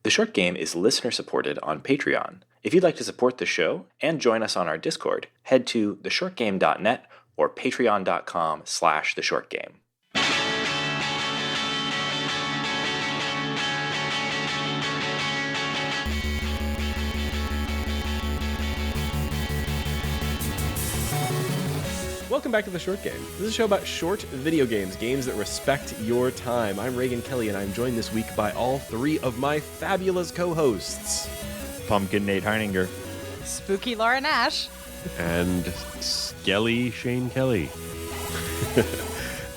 The Short Game is listener-supported on Patreon. If you'd like to support the show and join us on our Discord, head to theshortgame.net or patreon.com/theshortgame. Welcome back to The Short Game. This is a show about short video games, games that respect your time. I'm Raygan Kelly, and I'm joined this week by all three of my fabulous co-hosts. Pumpkin Nate Heininger. Spooky Laura Nash. And Skelly Shane Kelly.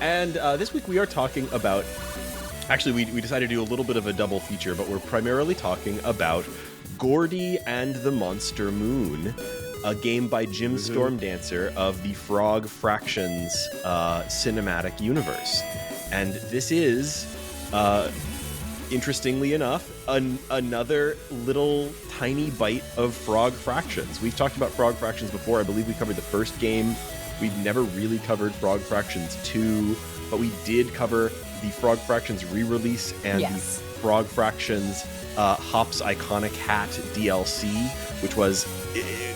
And this week we are talking about... Actually, we decided to do a little bit of a double feature, but we're primarily talking about Gordy and the Monster Moon, a game by Jim Stormdancer of the Frog Fractions cinematic universe. And this is, interestingly enough, another little tiny bite of Frog Fractions. We've talked about Frog Fractions before. I believe we covered the first game. We've never really covered Frog Fractions 2, but we did cover the Frog Fractions re-release and the Frog Fractions Hop's Iconic Hat DLC, which was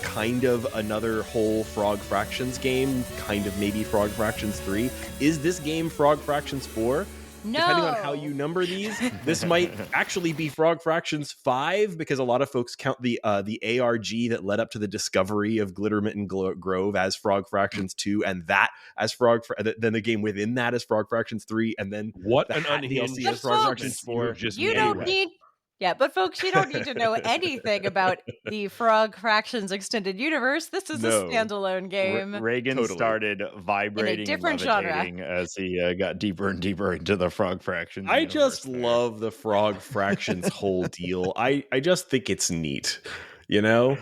kind of another whole Frog Fractions game, kind of maybe Frog Fractions 3. Is this game Frog Fractions 4? No. Depending on how you number these, this might actually be Frog Fractions 5, because a lot of folks count the ARG that led up to the discovery of Glittermitten Grove as Frog Fractions 2, and that as then the game within that is Frog Fractions 3, and then What the an Hat unhinged DLC is Frog Fractions 4. You don't need... Yeah, but folks, you don't need to know anything about the Frog Fractions extended universe. This is a standalone game. Raygan started vibrating in a different and levitating as he got deeper and deeper into the Frog Fractions. I just love the Frog Fractions whole deal. I just think it's neat, you know?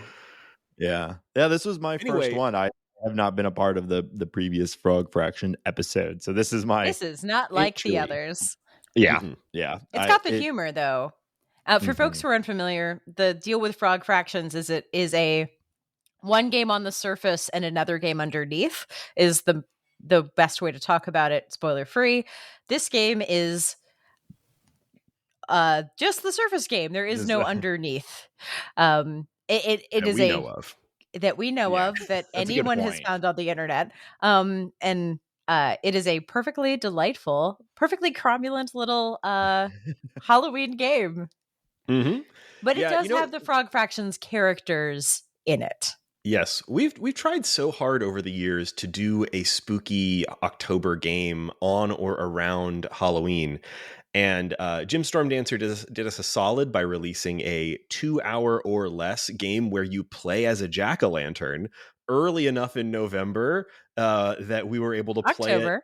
Yeah, this was my first one. I have not been a part of the previous Frog Fraction episode, so this is my... This is not like the others. Yeah, yeah. It's got the humor, though. For folks who are unfamiliar, the deal with Frog Fractions is it is a one game on the surface and another game underneath is the best way to talk about it, spoiler free. This game is just the surface game. There is no underneath. It is that we know of that anyone has found on the internet. And it is a perfectly delightful, perfectly cromulent little Halloween game. Mm-hmm. But it does have the Frog Fractions characters in it. Yes, we've tried so hard over the years to do a spooky October game on or around Halloween. And Jim Stormdancer did us a solid by releasing a 2-hour or less game where you play as a jack-o'-lantern early enough in November that we were able to play it.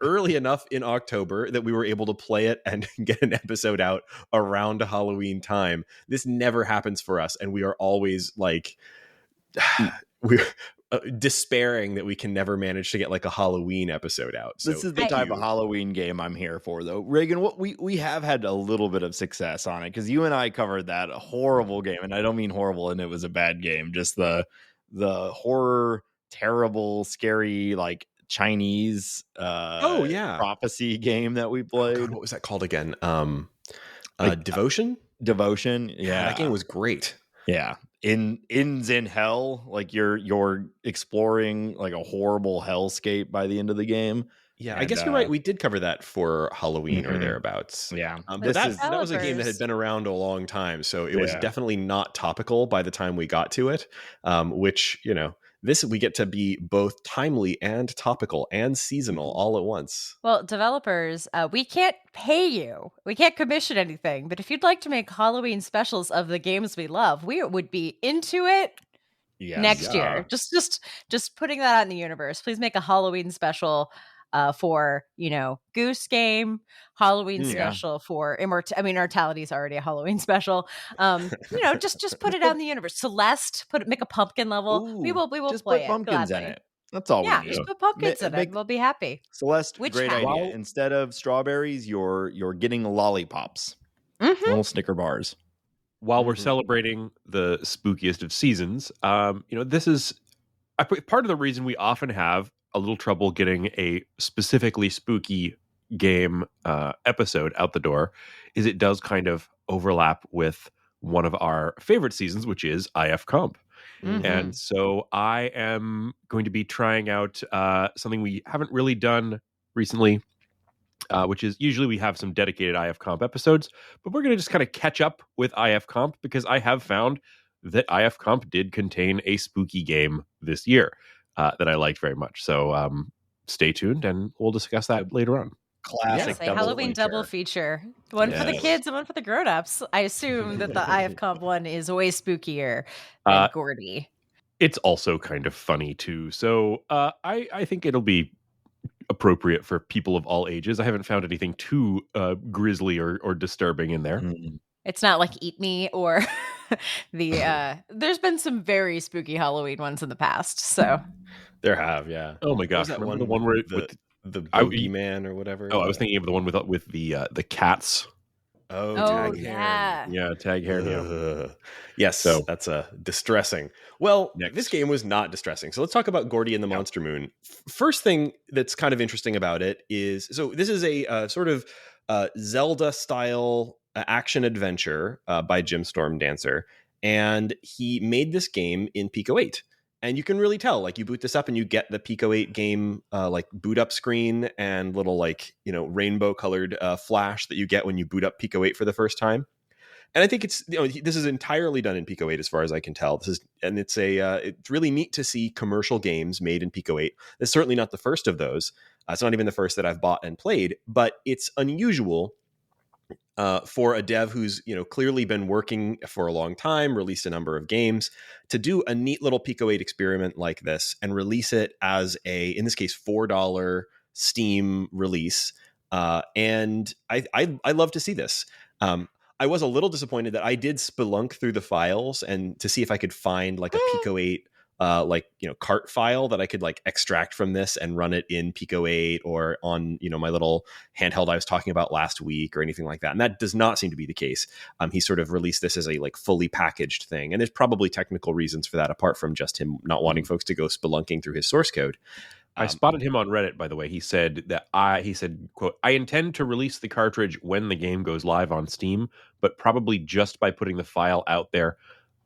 Early enough in October that we were able to play it and get an episode out around Halloween time. This never happens for us, and we are always like, we're despairing that we can never manage to get like a Halloween episode out. So this is the type of Halloween game I'm here for, though. Raygan, what we have had a little bit of success on it, because you and I covered that horrible game, and I don't mean horrible and it was a bad game, just the horror, terrible, scary, like Chinese prophecy game that we played. Oh God, what was that called again? Devotion? Yeah, that game was great. Yeah. In hell, like you're exploring like a horrible hellscape by the end of the game. Yeah, I guess you're right. We did cover that for Halloween or thereabouts. Yeah. But that was a game that had been around a long time, so it was definitely not topical by the time we got to it, which, you know, this we get to be both timely and topical and seasonal all at once. Well, developers, we can't pay you. We can't commission anything. But if you'd like to make Halloween specials of the games we love, we would be into it next year. Just putting that out in the universe. Please make a Halloween special for, you know, Goose Game, Halloween special for Immortality is already a Halloween special. You know, just put it out in the universe. Celeste, make a pumpkin level. Ooh, we will just play put pumpkins gladly. in it. That's all we need. Just put pumpkins in it. We'll be happy. Celeste, great idea. Instead of strawberries, you're getting lollipops. Little Snicker bars. While we're celebrating the spookiest of seasons, you know, this is part of the reason we often have a little trouble getting a specifically spooky game episode out the door is it does kind of overlap with one of our favorite seasons, which is IFComp. Mhm. And so I am going to be trying out something we haven't really done recently, which is usually we have some dedicated IFComp episodes, but we're going to just kind of catch up with IFComp because I have found that IFComp did contain a spooky game this year that I liked very much. So stay tuned and we'll discuss that later on. Classic Say double Halloween feature. double feature. One for the Yes. kids and one for the grown-ups. I assume that the IFComp one is way spookier than Gordy. It's also kind of funny too. So I think it'll be appropriate for people of all ages. I haven't found anything too grisly or disturbing in there. It's not like Eat Me or there's been some very spooky Halloween ones in the past. So There have, yeah. Oh my gosh, that remember one the one where the bogeyman or whatever? Oh, I was thinking of the one with the cats. Oh, oh tag yeah. Yeah, tag hair. Yeah. Yes, So- that's distressing. Well, Next. this game was not distressing. So let's talk about Gordy and the Monster Moon. First thing that's kind of interesting about it is, so this is a sort of Zelda-style action adventure by Jim Stormdancer, and he made this game in Pico 8. And you can really tell, like, you boot this up and you get the Pico 8 game, like, boot up screen and little, like, rainbow colored flash that you get when you boot up Pico 8 for the first time. And I think it's, this is entirely done in Pico 8 as far as I can tell. It's really neat to see commercial games made in Pico 8. It's certainly not the first of those. It's not even the first that I've bought and played, but it's unusual for a dev who's clearly been working for a long time, released a number of games, to do a neat little Pico 8 experiment like this and release it as in this case, $4 Steam release. And I love to see this. I was a little disappointed that I did spelunk through the files and to see if I could find like a Pico 8 cart file that I could like extract from this and run it in Pico 8 or on my little handheld I was talking about last week or anything like that. And that does not seem to be the case. He sort of released this as a like fully packaged thing, and there's probably technical reasons for that apart from just him not wanting folks to go spelunking through his source code. I spotted him on Reddit, by the way. He said, quote, "I intend to release the cartridge when the game goes live on Steam, but probably just by putting the file out there,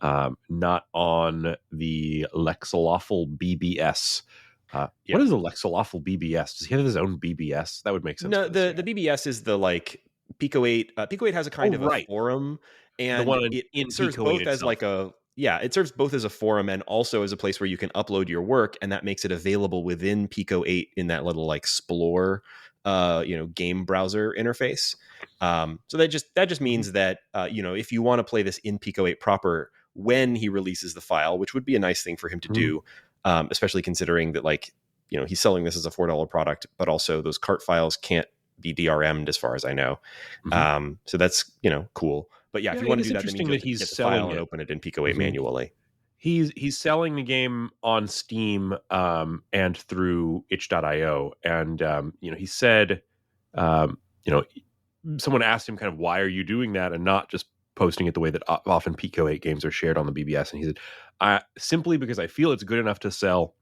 not on the Lexilawful BBS." What is a Lexilawful BBS? Does he have his own BBS? That would make sense. No, the BBS is the like Pico 8. Pico 8 has a kind of a forum, and the one it serves both as like it serves both as a forum and also as a place where you can upload your work, and that makes it available within Pico 8 in that little like Explore, game browser interface. So that just means that if you want to play this in Pico 8 proper when he releases the file, which would be a nice thing for him to do, especially considering that like he's selling this as a $4 product, but also those cart files can't be DRM'd as far as I know. So that's cool. But yeah, if you want to do that, then you have to get the file and open it in Pico 8 manually. He's selling the game on Steam and through itch.io. And, he said, someone asked him kind of, why are you doing that and not just posting it the way that often Pico 8 games are shared on the BBS? And he said, simply because I feel it's good enough to sell.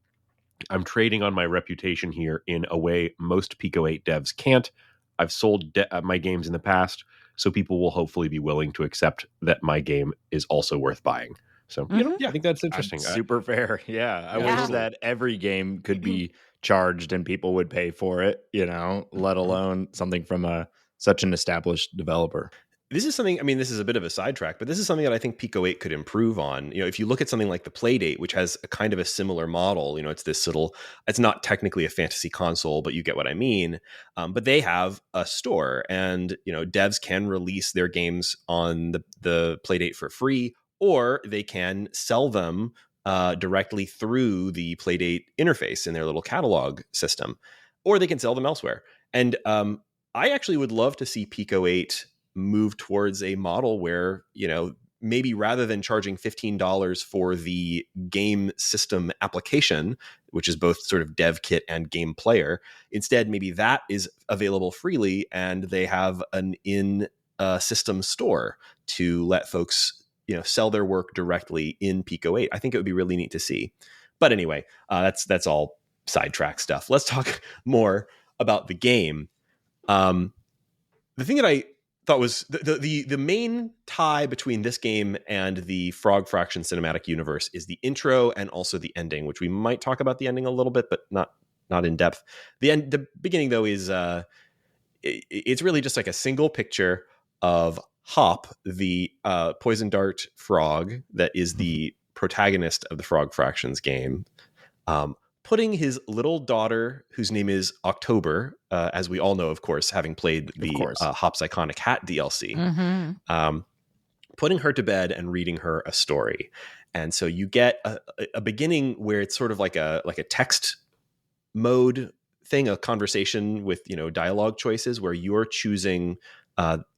I'm trading on my reputation here in a way most Pico 8 devs can't. I've sold my games in the past, so people will hopefully be willing to accept that my game is also worth buying. So, I think that's interesting. Super fair. Yeah. I wish that every game could be charged and people would pay for it, let alone something from such an established developer. This is something, this is a bit of a sidetrack, but this is something that I think Pico 8 could improve on. If you look at something like the Playdate, which has a kind of a similar model, it's not technically a fantasy console, but you get what I mean. But they have a store, and, devs can release their games on the Playdate for free, or they can sell them directly through the Playdate interface in their little catalog system, or they can sell them elsewhere. And I actually would love to see Pico 8 move towards a model where, maybe rather than charging $15 for the game system application, which is both sort of dev kit and game player, instead, maybe that is available freely and they have an in-system store to let folks, sell their work directly in Pico 8. I think it would be really neat to see. But anyway, that's all sidetrack stuff. Let's talk more about the game. The thing that I thought was the main tie between this game and the Frog Fraction cinematic universe is the intro and also the ending, which we might talk about the ending a little bit, but not in depth. The beginning though is it's really just like a single picture of Hop, the poison dart frog that is the protagonist of the Frog Fractions game, putting his little daughter, whose name is October, as we all know, of course, having played the Hop's Iconic Hat DLC, putting her to bed and reading her a story. And so you get a beginning where it's sort of like a text mode thing, a conversation with, dialogue choices where you're choosing,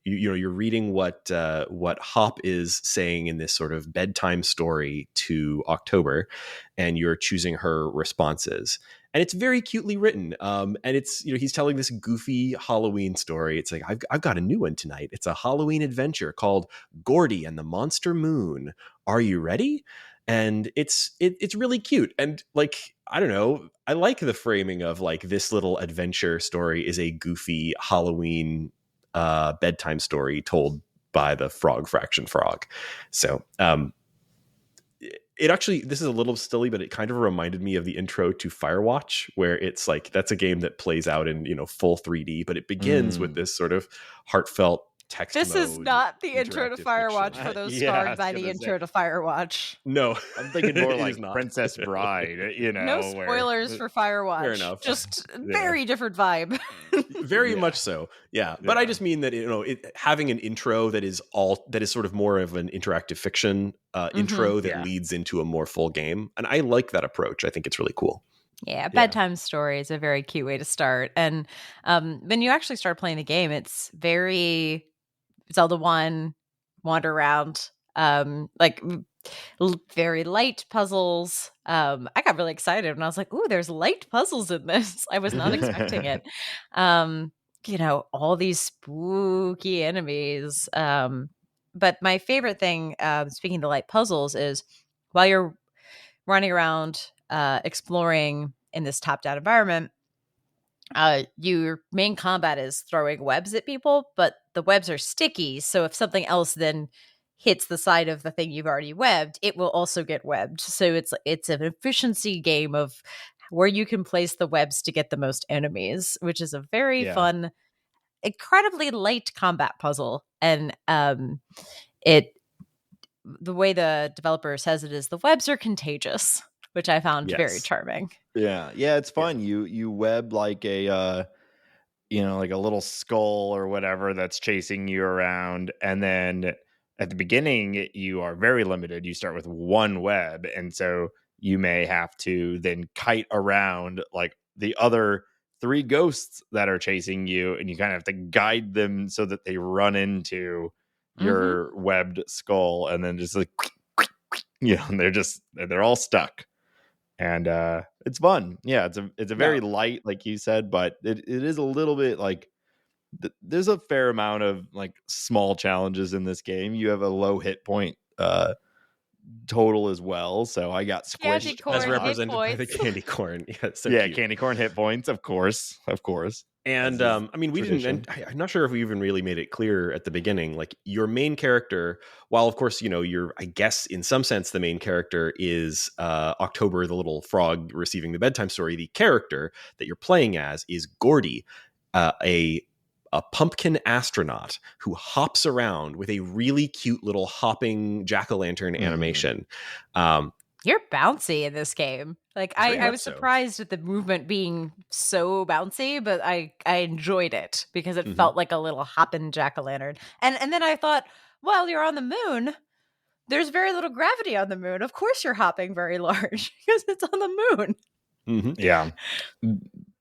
you're reading what Hop is saying in this sort of bedtime story to October, and you're choosing her responses. And it's very cutely written. And it's, he's telling this goofy Halloween story. It's like, I've got a new one tonight. It's a Halloween adventure called Gordy and the Monster Moon. Are you ready? And it's really cute. And like, I don't know, I like the framing of like this little adventure story is a goofy Halloween bedtime story told by the Frog Fraction frog. So it actually, this is a little silly, but it kind of reminded me of the intro to Firewatch, where it's like, that's a game that plays out in, full 3D, but it begins with this sort of heartfelt text This mode, is not the intro to Firewatch fiction. for those scarred by the intro to Firewatch. No, I'm thinking more like Princess Bride, No spoilers for Firewatch. Fair enough. Just very different vibe. Very much so. Yeah. But I just mean that, having an intro that is sort of more of an interactive fiction intro that leads into a more full game. And I like that approach. I think it's really cool. Yeah, bedtime story is a very cute way to start. And when you actually start playing the game, it's very Zelda 1, wander around, very light puzzles. I got really excited when I was like, ooh, there's light puzzles in this. I was not expecting it. All these spooky enemies. But my favorite thing, speaking of the light puzzles, is while you're running around exploring in this top-down environment, your main combat is throwing webs at people, but the webs are sticky. So if something else then hits the side of the thing you've already webbed, it will also get webbed. So it's an efficiency game of where you can place the webs to get the most enemies, which is a very fun, incredibly light combat puzzle. And the way the developer says it is the webs are contagious, which I found very charming. Yeah, it's fun. You web like a like a little skull or whatever that's chasing you around, and then at the beginning you are very limited. You start with one web, and so you may have to then kite around like the other 3 ghosts that are chasing you, and you kind of have to guide them so that they run into your webbed skull, and then just like they're all stuck. And it's fun. Yeah, it's a very light, like you said, but it is a little bit like there's a fair amount of like small challenges in this game. You have a low hit point total as well, so I got squished as represented by the candy corn. Yeah, candy corn hit points, of course. And we didn't. I'm not sure if we even really made it clear at the beginning. Like your main character, while of course you're, I guess in some sense the main character is October, the little frog receiving the bedtime story. The character that you're playing as is Gordy, a pumpkin astronaut who hops around with a really cute little hopping jack-o'-lantern animation. You're bouncy in this game. Like I was surprised at the movement being so bouncy, but I enjoyed it because it felt like a little hopping jack-o'-lantern. And then I thought, well, you're on the moon. There's very little gravity on the moon. Of course you're hopping very large because it's on the moon. Yeah.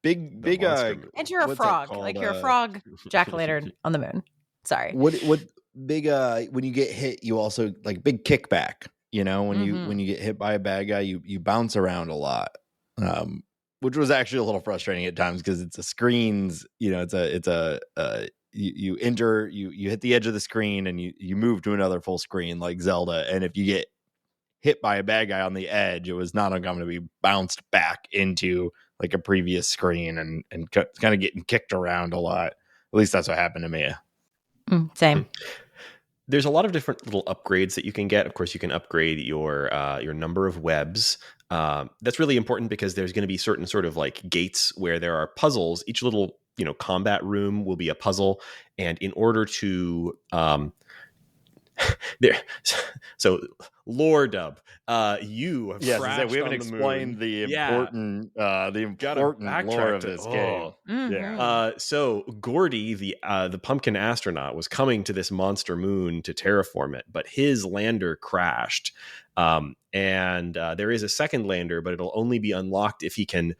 Big and you're a frog. Like you're a frog jack-o'-lantern on the moon. Sorry. What big when you get hit, you also like big kickback. When you get hit by a bad guy, you bounce around a lot, which was actually a little frustrating at times because it's a screens. You hit the edge of the screen and you move to another full screen like Zelda. And if you get hit by a bad guy on the edge, it was not uncommon to be bounced back into like a previous screen and kind of getting kicked around a lot. least that's what happened to me. Same. There's a lot of different little upgrades that you can get. Of course, you can upgrade your number of webs. That's really important because there's going to be certain sort of like gates where there are puzzles. Each little combat room will be a puzzle, and in order to there, so lore dub, you have crashed we haven't on the explained moon. the important lore of this game. So Gordy, the Pumpkin astronaut, was coming to this monster moon to terraform it, but his lander crashed. And there is a second lander, but it'll only be unlocked if he can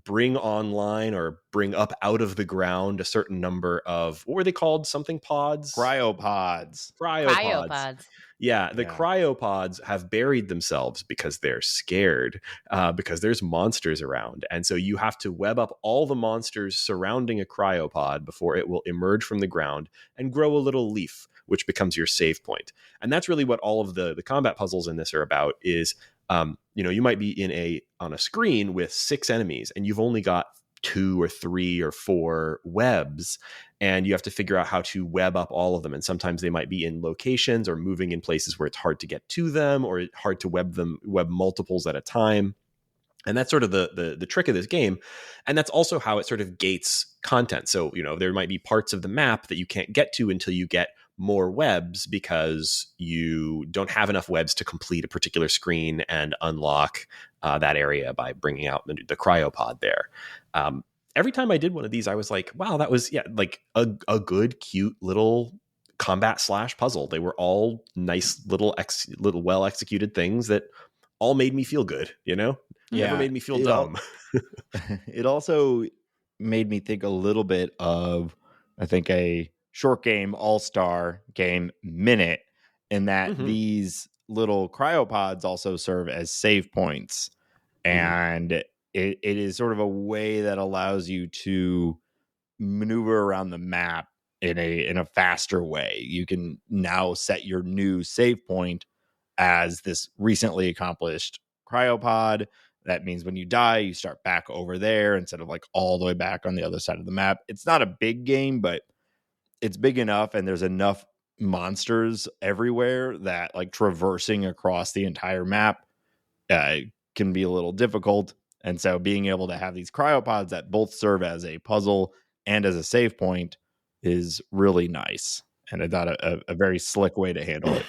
bring online or bring up out of the ground a certain number of, what were they called? Something pods? Cryopods. Yeah, the cryopods have buried themselves because they're scared, because there's monsters around. And so you have to web up all the monsters surrounding a cryopod before it will emerge from the ground and grow a little leaf, which becomes your save point. And that's really what all of the combat puzzles in this are about is, you might be on a screen with 6 enemies and you've only got 2 or 3 or 4 webs, and you have to figure out how to web up all of them. And sometimes they might be in locations or moving in places where it's hard to get to them or hard to web multiples at a time. And that's sort of the trick of this game. And that's also how it sort of gates content. So, there might be parts of the map that you can't get to until you get more webs because you don't have enough webs to complete a particular screen and unlock that area by bringing out the cryopod there. Every time I did one of these, I was like, wow, that was like a good, cute little combat / puzzle. They were all nice little well executed things that all made me feel good, Never made me feel dumb. It also made me think a little bit of, I think, a short game all-star game Minute, in that these little cryopods also serve as save points. And it is sort of a way that allows you to maneuver around the map in a faster way. You can now set your new save point as this recently accomplished cryopod. That means when you die, you start back over there instead of like all the way back on the other side of the map. It's not a big game, but it's big enough, and there's enough monsters everywhere that like traversing across the entire map can be a little difficult. And so being able to have these cryopods that both serve as a puzzle and as a save point is really nice. And I thought a very slick way to handle it.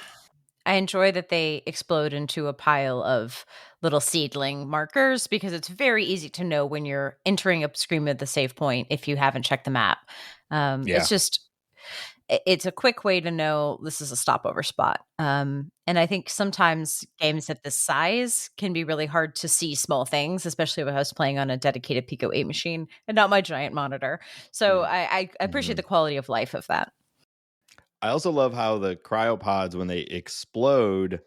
I enjoy that they explode into a pile of little seedling markers because it's very easy to know when you're entering a screen with the save point if you haven't checked the map. It's a quick way to know this is a stopover spot. And I think sometimes games at this size can be really hard to see small things, especially if I was playing on a dedicated Pico 8 machine and not my giant monitor. So I appreciate the quality of life of that. I also love how the cryopods, when they explode,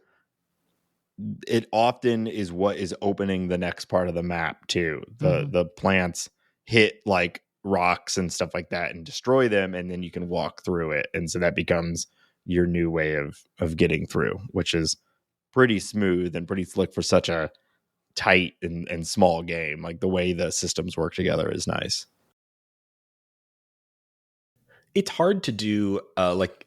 it often is what is opening the next part of the map too. The plants hit like rocks and stuff like that and destroy them, and then you can walk through it. And so that becomes your new way of getting through, which is pretty smooth and pretty slick for such a tight and small game. Like the way the systems work together is nice. It's hard to do like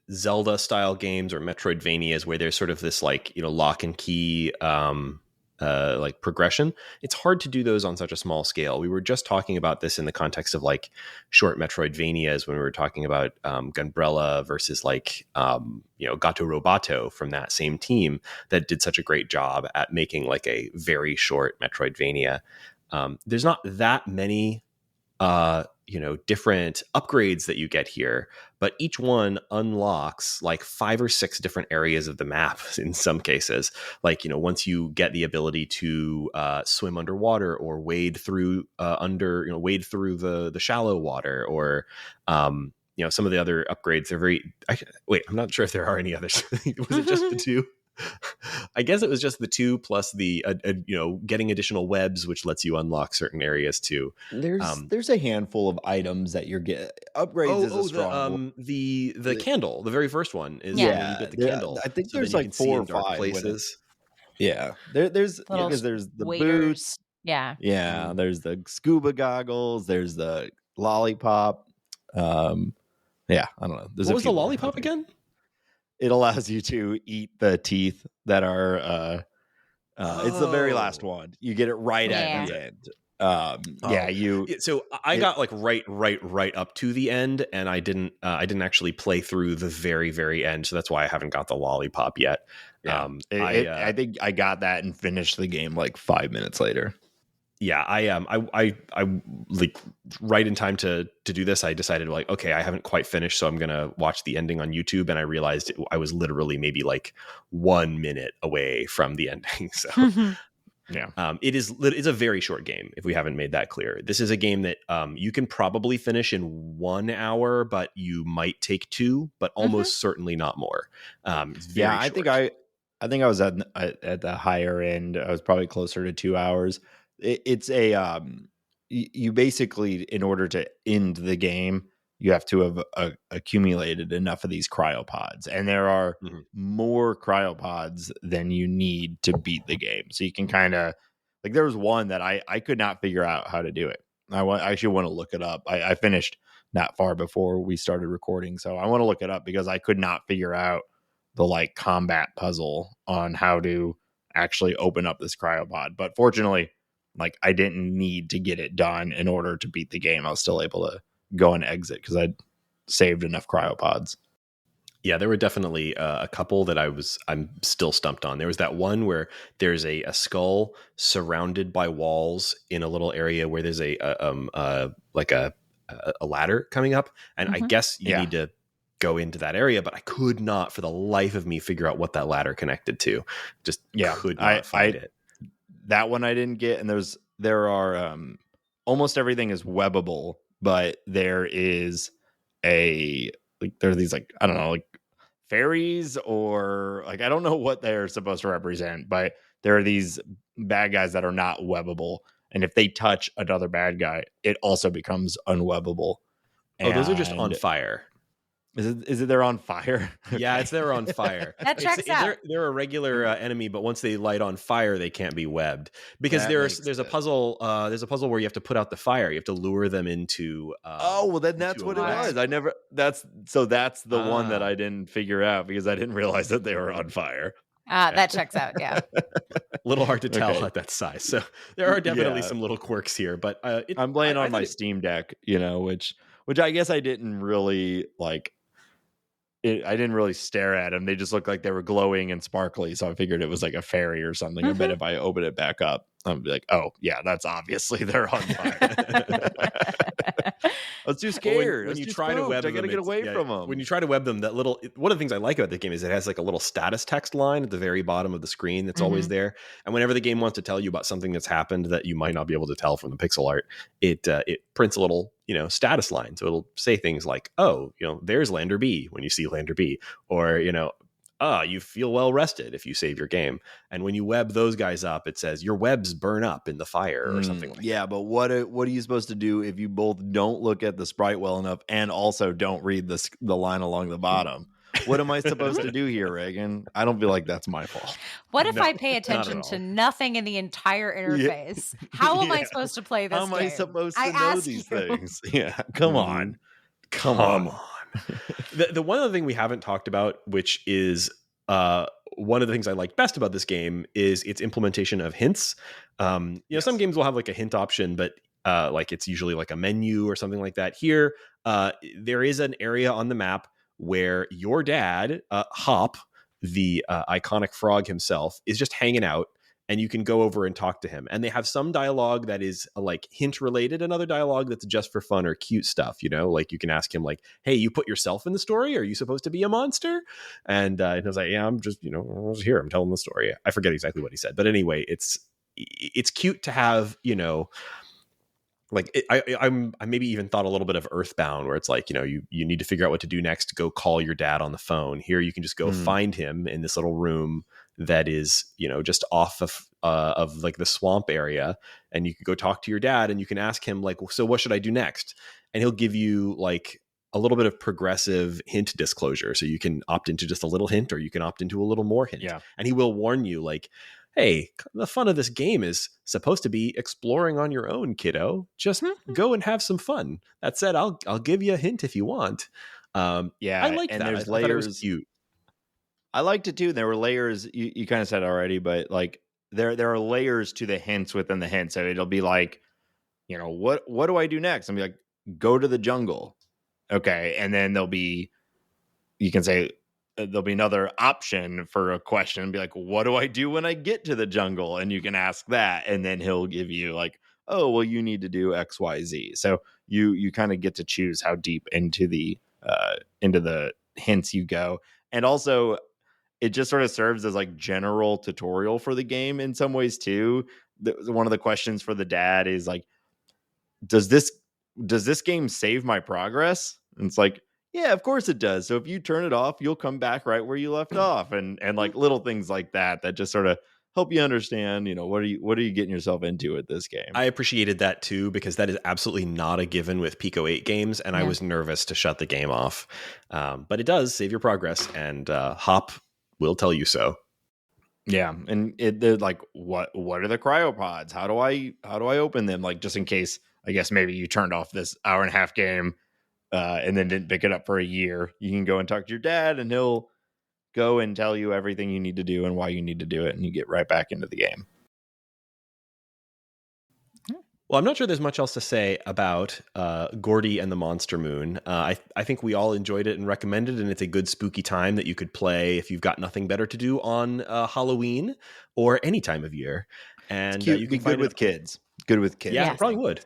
Zelda style games or Metroidvanias where there's sort of this like, lock and key like progression. It's hard to do those on such a small scale. We were just talking about this in the context of like short Metroidvanias when we were talking about Gunbrella versus like, Gato Roboto from that same team that did such a great job at making like a very short Metroidvania. There's not that many different upgrades that you get here, but each one unlocks like 5 or 6 different areas of the map in some cases. Like, once you get the ability to swim underwater or wade through the shallow water, or some of the other upgrades are I'm not sure if there are any others. Was it just the 2? I guess it was just the 2 plus the getting additional webs, which lets you unlock certain areas too. There's a handful of items that you're getting upgrades. Is a strong the candle, the very first one is you get the candle. I think there's like 4 or 5 places. There's the waders. boots. There's the scuba goggles. There's the lollipop. Yeah, I don't know. What was the lollipop again? It allows you to eat the teeth that are it's the very last one. You get it right at the end. So I got like right up to the end, and I didn't actually play through the very, very end, so that's why I haven't got the lollipop yet. I think I got that and finished the game like 5 minutes later. Yeah, I like right in time to do this. I decided like, okay, I haven't quite finished, so I'm gonna watch the ending on YouTube, and I realized I was literally maybe like 1 minute away from the ending. So yeah, it's a very short game. If we haven't made that clear, this is a game that you can probably finish in 1 hour, but you might take 2, but almost certainly not more. It's very short. I think I was at the higher end. I was probably closer to 2 hours. It's a you basically, in order to end the game, you have to have accumulated enough of these cryopods, and there are more cryopods than you need to beat the game. So you can kind of like, there was one that I could not figure out how to do it. I actually want to look it up. I finished not far before we started recording, so I want to look it up because I could not figure out the like combat puzzle on how to actually open up this cryopod. But fortunately, like, I didn't need to get it done in order to beat the game. I was still able to go and exit because I'd saved enough cryopods. Yeah, there were definitely a couple that I'm still stumped on. There was that one where there's a skull surrounded by walls in a little area where there's a ladder coming up, and I guess you need to go into that area, but I could not for the life of me figure out what that ladder connected to. Just could not find it. That one I didn't get, and there are almost everything is webbable, but there is there are these, like, I don't know, like fairies, or like, I don't know what they're supposed to represent, but there are these bad guys that are not webbable, and if they touch another bad guy, it also becomes unwebbable. Oh, those are just on fire. Is it they're on fire? Yeah, it's they're on fire. That checks out. They're a regular enemy, but once they light on fire, they can't be webbed, because there's a puzzle. There's a puzzle where you have to put out the fire. You have to lure them into. Then that's what it was. That's the one that I didn't figure out because I didn't realize that they were on fire. That checks out. Yeah. A little hard to tell at that size. So there are definitely some little quirks here, but I'm playing on my Steam Deck, which I guess I didn't really like. I didn't really stare at them. They just looked like they were glowing and sparkly. So I figured it was like a fairy or something. I bet if I open it back up, I'd be like, oh, yeah, that's obviously they're on fire. I was too scared. When you try to web them, I got to get away from them. When you try to web them, one of the things I like about the game is it has like a little status text line at the very bottom of the screen that's always there. And whenever the game wants to tell you about something that's happened that you might not be able to tell from the pixel art, it prints a little, status line. So it'll say things like, oh, there's Lander B when you see Lander B, or, you feel well rested if you save your game. And when you web those guys up, it says your webs burn up in the fire or something like that. Yeah, but what are you supposed to do if you both don't look at the sprite well enough and also don't read the line along the bottom? What am I supposed to do here, Raygan? I don't feel like that's my fault. What if I pay attention to nothing in the entire interface? How am I supposed to play this game? How am I supposed to know these things? Yeah, come on. The one other thing we haven't talked about, which is one of the things I like best about this game, is its implementation of hints. Some games will have like a hint option, but like it's usually like a menu or something like that. Here, there is an area on the map where your dad, Hop, the iconic frog himself, is just hanging out, and you can go over and talk to him. And they have some dialogue that is like hint related, and other dialogue that's just for fun or cute stuff. Like you can ask him like, hey, you put yourself in the story? Are you supposed to be a monster? And I was like, yeah, I'm just, I was here. I'm telling the story. I forget exactly what he said, but anyway, it's cute to have, like I maybe even thought a little bit of Earthbound, where it's like, you need to figure out what to do next. Go call your dad on the phone. Here you can just go find him in this little room that is, just off of like the swamp area, and you can go talk to your dad, and you can ask him like, so what should I do next? And he'll give you like a little bit of progressive hint disclosure. So you can opt into just a little hint, or you can opt into a little more hint. Yeah. And he will warn you like, hey, the fun of this game is supposed to be exploring on your own, kiddo. Just go and have some fun. That said, I'll give you a hint if you want. I like and that. there's I layers. thought it was cute. I liked it too. There were layers. You kind of said already, but like there are layers to the hints within the hint. So it'll be like, what do I do next? I'll be like, go to the jungle. Okay, and then you can say there'll be another option for a question and be like, what do I do when I get to the jungle? And you can ask that, and then he'll give you like, oh, well, you need to do X, Y, Z. So you kind of get to choose how deep into the hints you go. And also it just sort of serves as like general tutorial for the game in some ways too. One of the questions for the dad is like, does this game save my progress? And it's like, yeah, of course it does. So if you turn it off, you'll come back right where you left off. And like little things like that just sort of help you understand, what are you getting yourself into at this game? I appreciated that too, because that is absolutely not a given with Pico 8 games, and I was nervous to shut the game off. But it does save your progress, and Hop will tell you so. Yeah, and they're like, what are the cryopods? How do I open them? Like, just in case, I guess maybe you turned off this hour and a half game and then didn't pick it up for a year. You can go and talk to your dad, and he'll go and tell you everything you need to do and why you need to do it, and you get right back into the game. Well, I'm not sure there's much else to say about Gordy and the Monster Moon. I think we all enjoyed it and recommended it, and it's a good spooky time that you could play if you've got nothing better to do on Halloween or any time of year. And it's cute. You can be good with kids. Good with kids. Yeah, it probably would.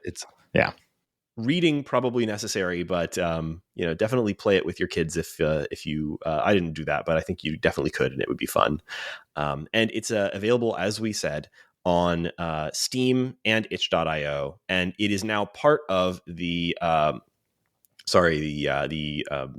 Reading probably necessary, but definitely play it with your kids if you. I didn't do that, but I think you definitely could, and it would be fun. And it's available, as we said, on Steam and itch.io, and it is now part of the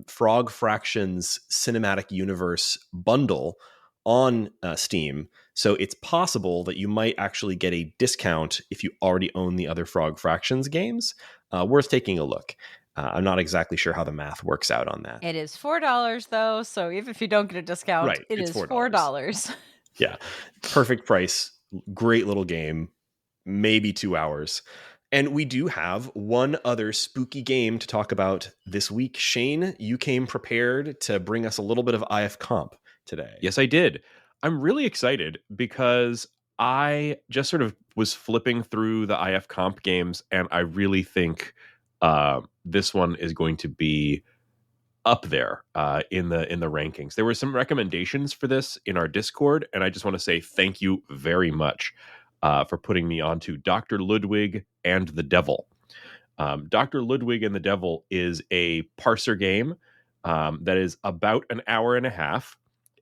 Frog Fractions Cinematic Universe bundle on Steam. So it's possible that you might actually get a discount if you already own the other Frog Fractions games. Worth taking a look. I'm not exactly sure how the math works out on that. It is $4 though, so even if you don't get a discount, right, it is $4. Yeah, perfect price. Great little game, maybe 2 hours. And we do have one other spooky game to talk about this week. Shane, you came prepared to bring us a little bit of IFComp today. Yes, I did. I'm really excited because I just sort of was flipping through the IFComp games, and I really think this one is going to be up there in the rankings. There were some recommendations for this in our Discord, and I just want to say thank you very much for putting me onto Dr. Ludwig and the Devil. Dr. Ludwig and the Devil is a parser game that is about an hour and a half,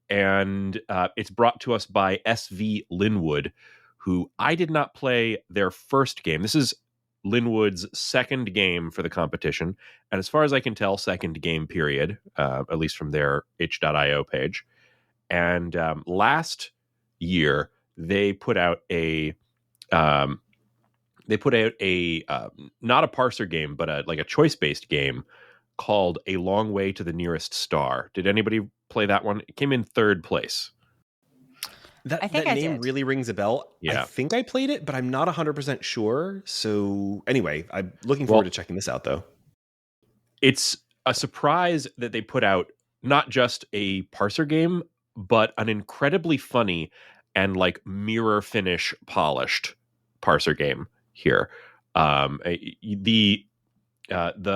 and it's brought to us by SV Linwood, who I did not play their first game. This is Linwood's second game for the competition, and as far as I can tell, second game period, at least from their itch.io page. And last year they put out a not a parser game, but a choice-based game called A Long Way to the Nearest Star. Did anybody play that one? It came in third place. That name really rings a bell. Yeah. I think I played it, but I'm not 100% sure. So anyway, I'm looking forward to checking this out, though. It's a surprise that they put out not just a parser game, but an incredibly funny and like mirror finish polished parser game here. The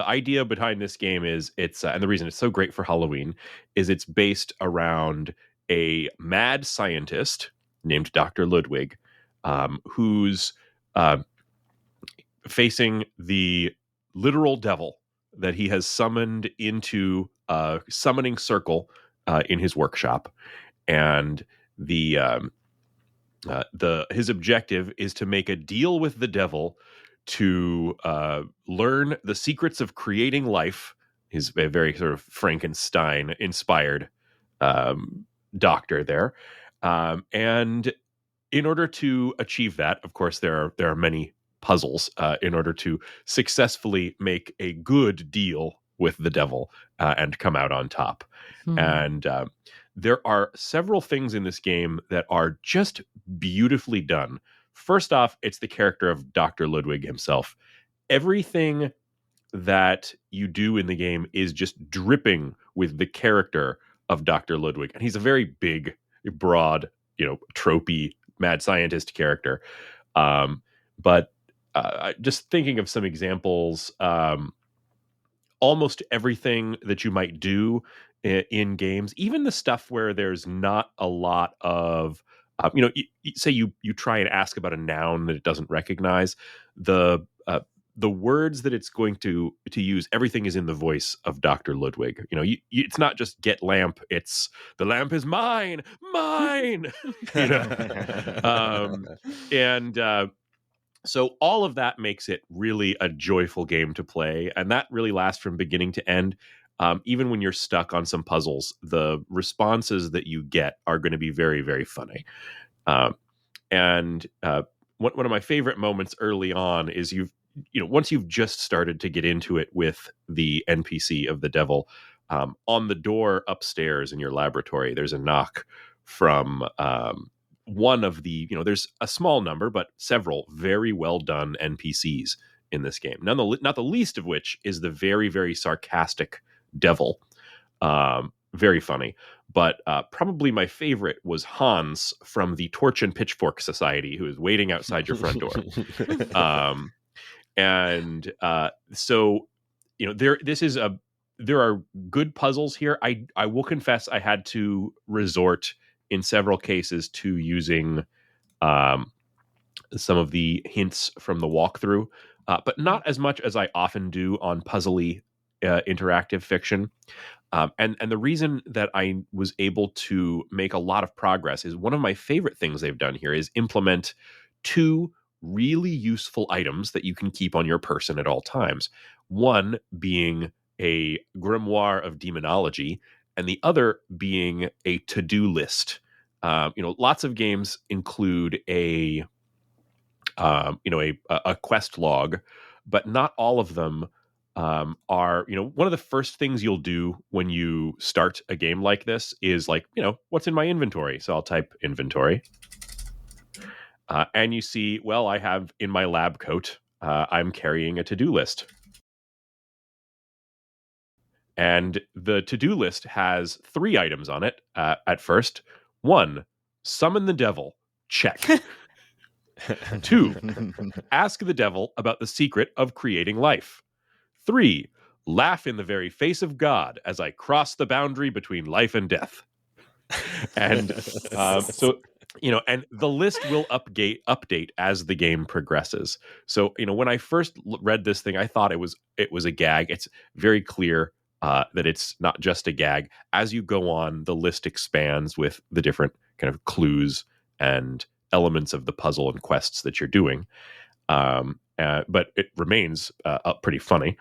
idea behind this game is and the reason it's so great for Halloween is it's based around a mad scientist named Dr. Ludwig, who's facing the literal devil that he has summoned into a summoning circle in his workshop. And his objective is to make a deal with the devil to learn the secrets of creating life. He's a very sort of Frankenstein-inspired doctor there. And in order to achieve that, of course, there are many puzzles in order to successfully make a good deal with the devil and come out on top. And there are several things in this game that are just beautifully done. First off, it's the character of Dr. Ludwig himself. Everything that you do in the game is just dripping with the character of Dr. Ludwig. And he's a very big, broad, tropey mad scientist character. But just thinking of some examples, almost everything that you might do in games, even the stuff where there's not a lot of, say you try and ask about a noun that it doesn't recognize, the words that it's going to use, everything is in the voice of Dr. Ludwig. It's not just get lamp, it's the lamp is mine. So all of that makes it really a joyful game to play, and that really lasts from beginning to end. Even when you're stuck on some puzzles, the responses that you get are going to be very, very funny. And one of my favorite moments early on is once you've just started to get into it with the NPC of the devil, on the door upstairs in your laboratory, there's a knock from one of the, there's a small number, but several very well done NPCs in this game. Not the least of which is the very, very sarcastic devil. Very funny. But probably my favorite was Hans from the Torch and Pitchfork Society, who is waiting outside your front door. So, there are good puzzles here. I will confess I had to resort in several cases to using some of the hints from the walkthrough, but not as much as I often do on puzzly interactive fiction. And the reason that I was able to make a lot of progress is one of my favorite things they've done here is implement 2 really useful items that you can keep on your person at all times. One being a grimoire of demonology, and the other being a to-do list. Lots of games include a quest log, but not all of them are, one of the first things you'll do when you start a game like this is like, what's in my inventory? So I'll type inventory. And you see, well, I have in my lab coat, I'm carrying a to-do list. And the to-do list has 3 items on it at first. 1, summon the devil. Check. 2, ask the devil about the secret of creating life. 3, laugh in the very face of God as I cross the boundary between life and death. And and the list will update as the game progresses. So, when I first read this thing, I thought it was a gag. It's very clear that it's not just a gag. As you go on, the list expands with the different kind of clues and elements of the puzzle and quests that you're doing. But it remains pretty funny.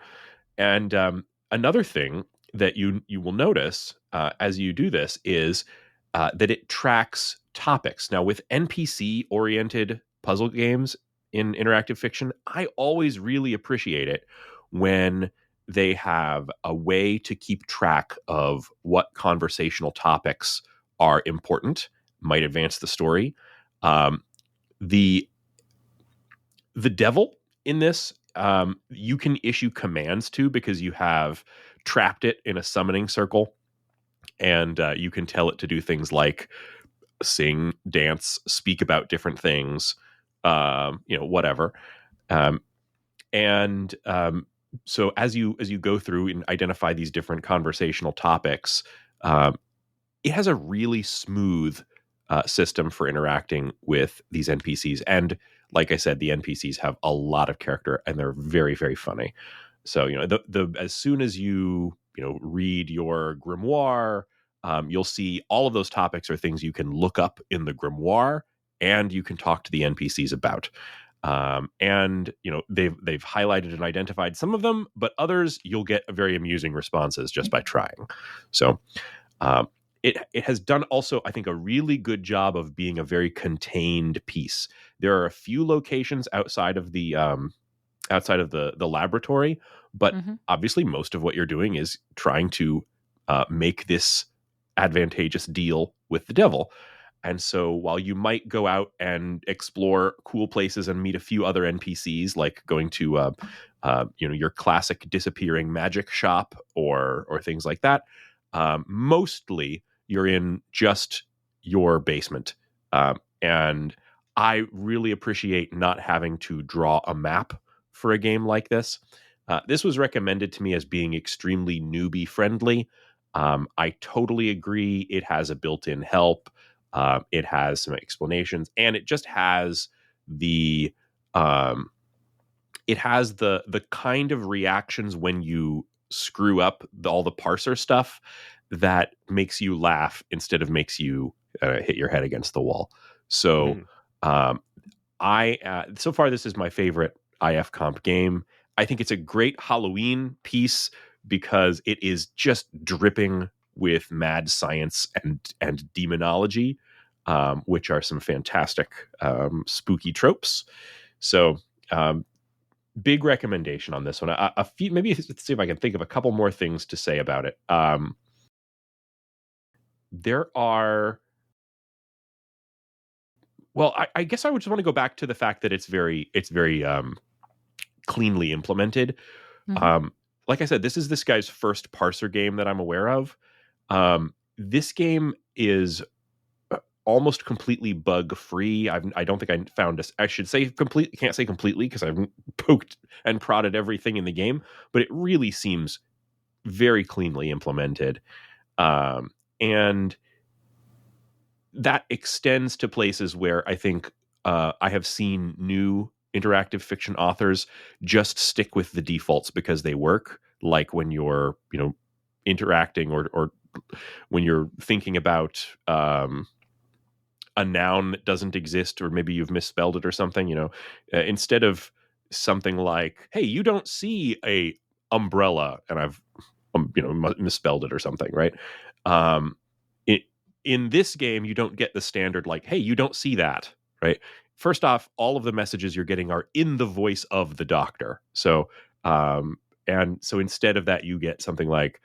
And another thing that you will notice as you do this is that it tracks topics. Now, with NPC-oriented puzzle games in interactive fiction, I always really appreciate it when they have a way to keep track of what conversational topics are important, might advance the story. The devil in this, you can issue commands to because you have trapped it in a summoning circle, and you can tell it to do things like sing, dance, speak about different things, whatever. So as you go through and identify these different conversational topics, it has a really smooth system for interacting with these NPCs. And like I said, the NPCs have a lot of character and they're very, very funny. So, as soon as you read your grimoire, you'll see all of those topics are things you can look up in the grimoire and you can talk to the NPCs about. And they've highlighted and identified some of them, but others you'll get very amusing responses just by trying. So it has done also, I think, a really good job of being a very contained piece. There are a few locations outside of the outside of the laboratory. But obviously, most of what you're doing is trying to make this advantageous deal with the devil. And so while you might go out and explore cool places and meet a few other NPCs, like going to your classic disappearing magic shop or things like that, mostly you're in just your basement. And I really appreciate not having to draw a map for a game like this. This was recommended to me as being extremely newbie friendly. I totally agree. It has a built-in help. It has some explanations, and it just has the kind of reactions when you screw up all the parser stuff that makes you laugh instead of makes you hit your head against the wall. So so far this is my favorite IFComp game. I think it's a great Halloween piece because it is just dripping with mad science and demonology, which are some fantastic spooky tropes. So big recommendation on this one. A few, maybe let's see if I can think of a couple more things to say about it. There are... Well, I guess I would just want to go back to the fact that it's very cleanly implemented. Like I said, this is this guy's first parser game that I'm aware of. This game is almost completely bug free. I don't think I found this. I should say complete. Can't say completely because I've poked and prodded everything in the game, but it really seems very cleanly implemented, and that extends to places where I think I have seen new interactive fiction authors just stick with the defaults because they work, like when you're interacting or when you're thinking about a noun that doesn't exist, or maybe you've misspelled it or something, instead of something like, hey, you don't see a umbrella, and I've misspelled it or something, right? In this game, you don't get the standard like, hey, you don't see that, right? First off, all of the messages you're getting are in the voice of the doctor. So, so instead of that, you get something like,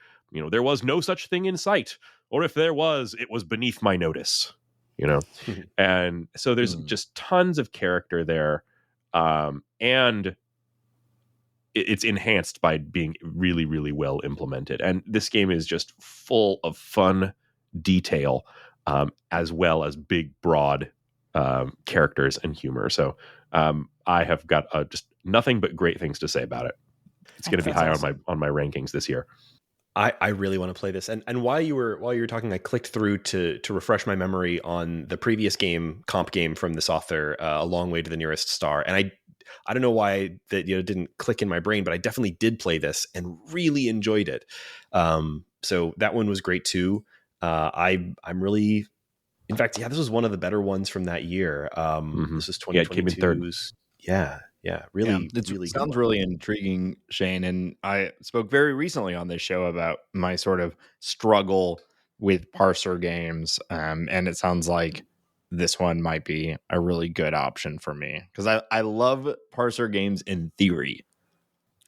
there was no such thing in sight, or if there was, it was beneath my notice, And so there's just tons of character there. And it's enhanced by being really, really well implemented. And this game is just full of fun detail, as well as big, broad characters and humor. So I have got just nothing but great things to say about it. It's going to be high on my rankings this year. I really want to play this. And while you were talking, I clicked through to refresh my memory on the previous comp game from this author, A Long Way to the Nearest Star. And I don't know why that didn't click in my brain, but I definitely did play this and really enjoyed it. So that one was great too. I'm really, in fact, this was one of the better ones from that year. This is 2022. It came in third. Really, it really sounds really intriguing, Shane. And I spoke very recently on this show about my sort of struggle with parser games, and it sounds like this one might be a really good option for me, because I love parser games in theory,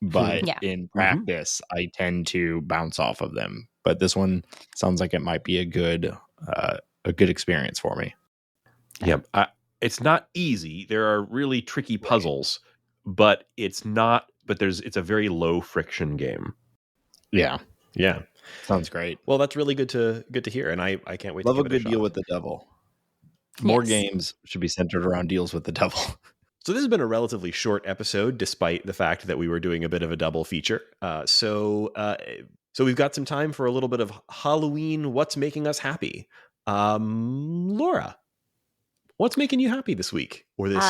but in practice, I tend to bounce off of them. But this one sounds like it might be a good experience for me. Yeah. It's not easy. There are really tricky puzzles, but it's not. But it's a very low friction game. Yeah, yeah, sounds great. Well, that's really good to hear, and I can't wait. Love to give a good it a deal shot. with the devil. More games should be centered around deals with the devil. So this has been a relatively short episode, despite the fact that we were doing a bit of a double feature. So we've got some time for a little bit of Halloween. What's making us happy? Laura, what's making you happy this week or this?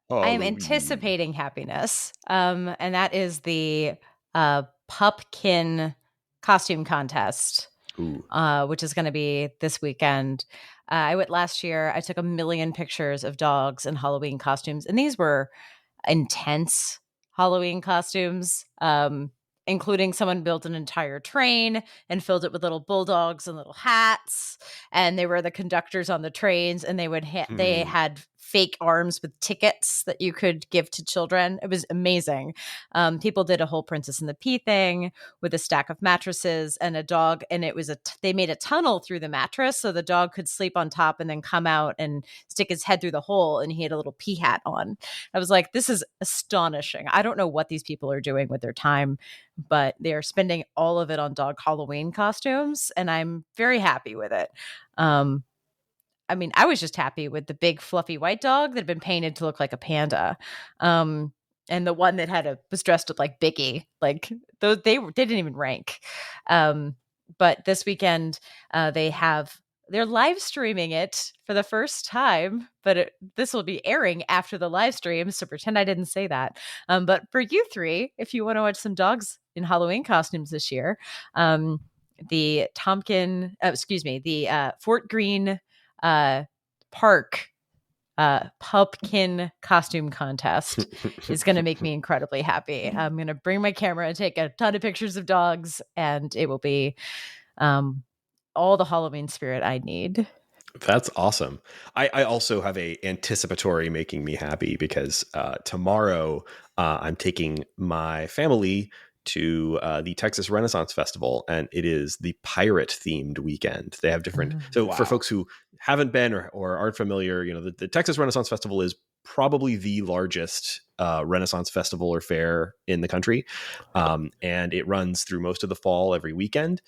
I am anticipating happiness, and that is the Pupkin costume contest, which is going to be this weekend. I went last year. I took 1 million pictures of dogs in Halloween costumes, and these were intense Halloween costumes, including someone built an entire train and filled it with little bulldogs and little hats. and they were the conductors on the trains, and they would they had fake arms with tickets that you could give to children. It was amazing. People did a whole Princess and the Pea thing with a stack of mattresses and a dog, and it was they made a tunnel through the mattress so the dog could sleep on top and then come out and stick his head through the hole, and he had a little pea hat on. I was like, this is astonishing. I don't know what these people are doing with their time, but they are spending all of it on dog Halloween costumes, and I'm very happy with it. I mean, I was just happy with the big fluffy white dog that had been painted to look like a panda. And the one that was dressed up like Biggie. Like those, they didn't even rank. But this weekend, they're live streaming it for the first time, but this will be airing after the live stream, so pretend I didn't say that. But for you three, if you want to watch some dogs in Halloween costumes this year, the Fort Greene Partk Pupkin costume contest is going to make me incredibly happy. I'm going to bring my camera and take a ton of pictures of dogs, and it will be all the Halloween spirit I need. That's awesome. I also have a anticipatory making me happy because tomorrow I'm taking my family to the Texas Renaissance Festival, and it is the pirate themed weekend. They have different. For folks who haven't been or aren't familiar, the Texas Renaissance Festival is probably the largest Renaissance festival or fair in the country. And it runs through most of the fall every weekend.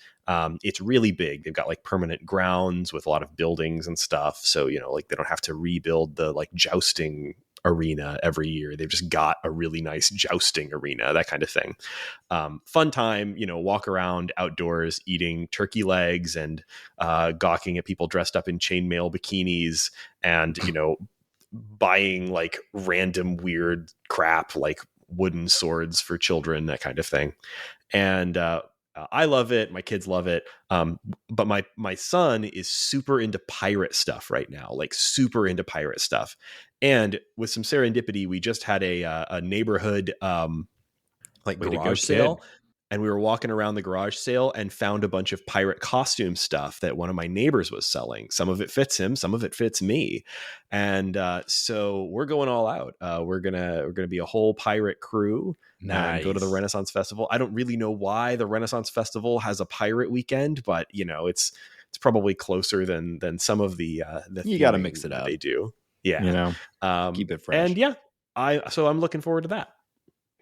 It's really big. They've got like permanent grounds with a lot of buildings and stuff. So, like they don't have to rebuild the like jousting arena every year. They've just got a really nice jousting arena, that kind of thing. Fun time, walk around outdoors eating turkey legs and gawking at people dressed up in chainmail bikinis and, buying like random weird crap like wooden swords for children, that kind of thing. And I love it. My kids love it. But my son is super into pirate stuff right now, like super into pirate stuff. And with some serendipity, we just had a neighborhood garage sale. Kid. And we were walking around the garage sale and found a bunch of pirate costume stuff that one of my neighbors was selling. Some of it fits him, some of it fits me. And so we're going all out. We're gonna be a whole pirate crew. Nice. And go to the Renaissance Festival. I don't really know why the Renaissance Festival has a pirate weekend, but it's probably closer than some of the you got to mix it up. They do. Yeah. Keep it fresh. And I'm looking forward to that.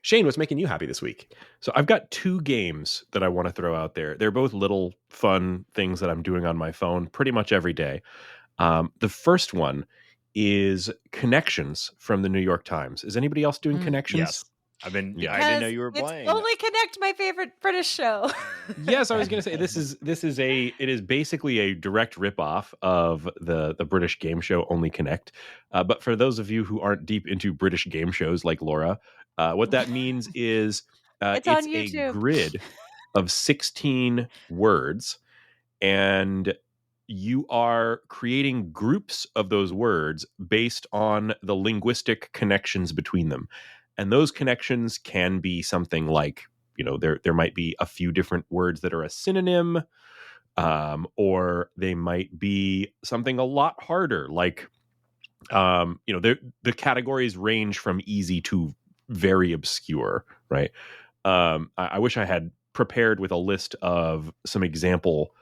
Shane, what's making you happy this week? So I've got two games that I want to throw out there. They're both little fun things that I'm doing on my phone pretty much every day. The first one is Connections from the New York Times. Is anybody else doing Connections? Yes. I didn't know you were playing. Only Connect, my favorite British show. Yes, I was going to say it is basically a direct ripoff of the British game show Only Connect. But for those of you who aren't deep into British game shows like Laura, what that means is it's a grid of 16 words, and you are creating groups of those words based on the linguistic connections between them. And those connections can be something like, there might be a few different words that are a synonym, or they might be something a lot harder, like, the categories range from easy to very obscure, right? I wish I had prepared with a list of some example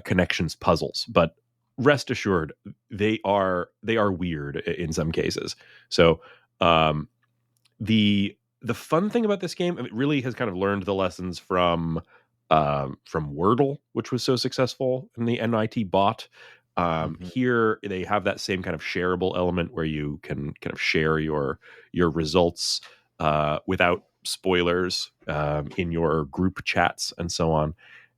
connections puzzles, but rest assured, they are weird in some cases. So, the fun thing about this game, it really has kind of learned the lessons from Wordle, which was so successful in the NYT bot. Here they have that same kind of shareable element where you can kind of share your results without spoilers in your group chats and so on.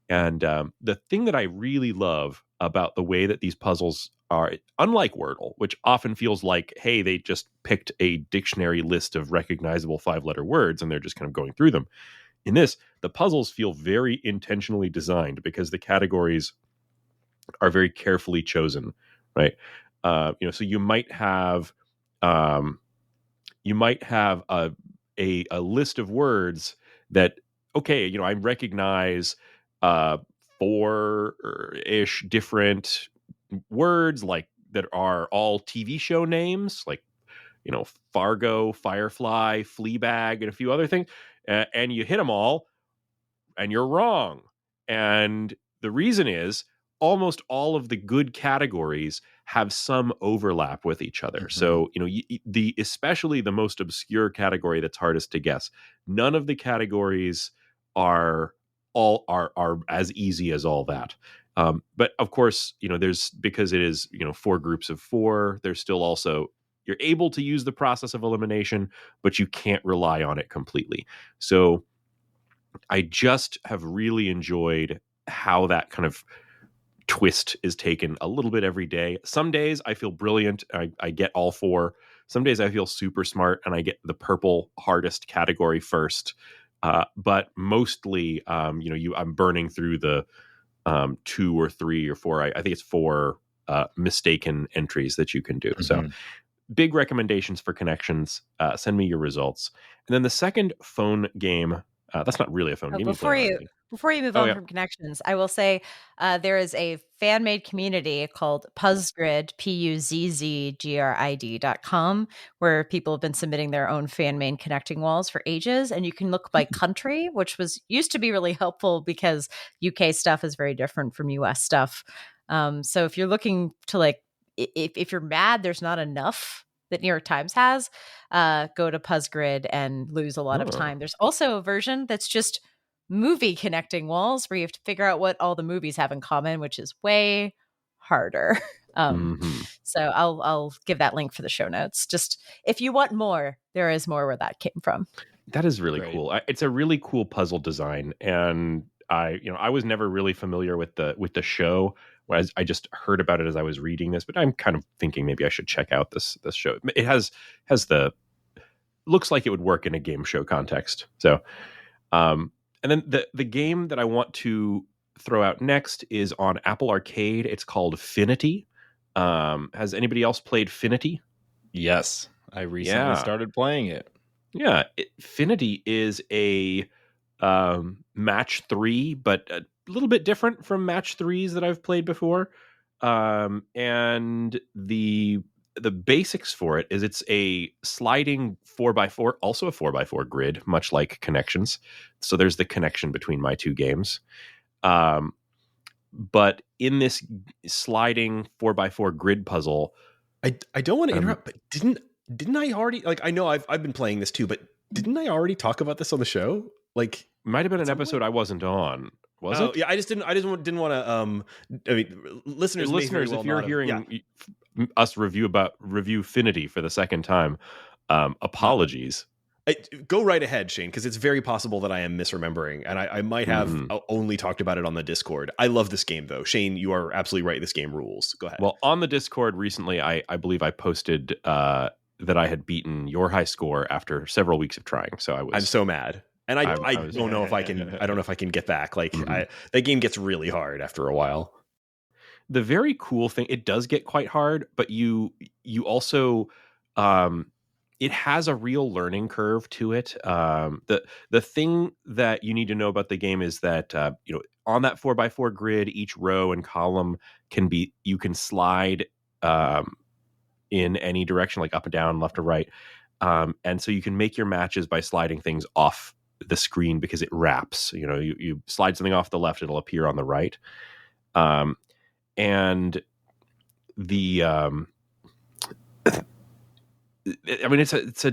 And the thing that I really love about the way that these puzzles are, unlike Wordle, which often feels like, hey, they just picked a dictionary list of recognizable 5-letter words and they're just kind of going through them. In this, the puzzles feel very intentionally designed because the categories are very carefully chosen, right? So you might have a list of words that, okay, I recognize 4-ish different words like that are all TV show names, like, you know, Fargo, Firefly, Fleabag, and a few other things, and you hit them all, and you're wrong. And the reason is almost all of the good categories have some overlap with each other. Mhm. So, you know, especially the most obscure category that's hardest to guess, none of the categories are as easy as all that. But of course, you know, because it is, you know, 4 groups of 4, there's still also, you're able to use the process of elimination, but you can't rely on it completely. So I just have really enjoyed how that kind of twist is taken a little bit every day. Some days I feel brilliant. I get all 4. Some days I feel super smart and I get the purple hardest category first. But mostly, you know, I'm burning through the 2 or 3 or 4. I think it's 4 mistaken entries that you can do. Mm-hmm. So big recommendations for connections. Send me your results. And then the second phone game, that's not really a phone game. Before you move on from connections, I will say there is a fan-made community called Puzzgrid, PUZZGRID.com, where people have been submitting their own fan-made connecting walls for ages, and you can look by country, which used to be really helpful because UK stuff is very different from US stuff. So if you're looking to if you're mad there's not enough that New York Times has, go to Puzzgrid and lose a lot of time. There's also a version that's just movie connecting walls where you have to figure out what all the movies have in common, which is way harder. So I'll give that link for the show notes. Just if you want more, there is more where that came from. That is really cool. It's a really cool puzzle design, and I was never really familiar with the show. I just heard about it as I was reading this, but I'm kind of thinking maybe I should check out this show. It has looks like it would work in a game show context. So, and then the game that I want to throw out next is on Apple Arcade. It's called Finity. Has anybody else played Finity? Yes, I recently started playing it. Yeah, Finity is a match 3, but a little bit different from match 3s that I've played before. And the basics for it is it's a sliding 4x4, also a 4x4 grid, much like Connections. So there's the connection between my 2 games. But in this sliding 4x4 grid puzzle, I don't want to interrupt, but didn't I already, like, I know I've been playing this too, but didn't I already talk about this on the show? Like, might have been an episode I wasn't on. Was it? Yeah, I didn't want to. I mean, listeners, if you're hearing us review Finity for the second time, apologies. Go right ahead, Shane, because it's very possible that I am misremembering, and I might have only talked about it on the Discord. I love this game, though. Shane, you are absolutely right. This game rules. Go ahead. Well, on the Discord recently, I believe I posted that I had beaten your high score after several weeks of trying. So I'm so mad. And I don't know if I can. I don't know if I can get back. Like that game gets really hard after a while. The very cool thing, it does get quite hard, but you also, it has a real learning curve to it. The thing that you need to know about the game is that on that 4x4 grid, each row and column you can slide in any direction, like up and down, left or right, and so you can make your matches by sliding things off the screen because it wraps. You slide something off the left, it'll appear on the right. And the I mean, it's a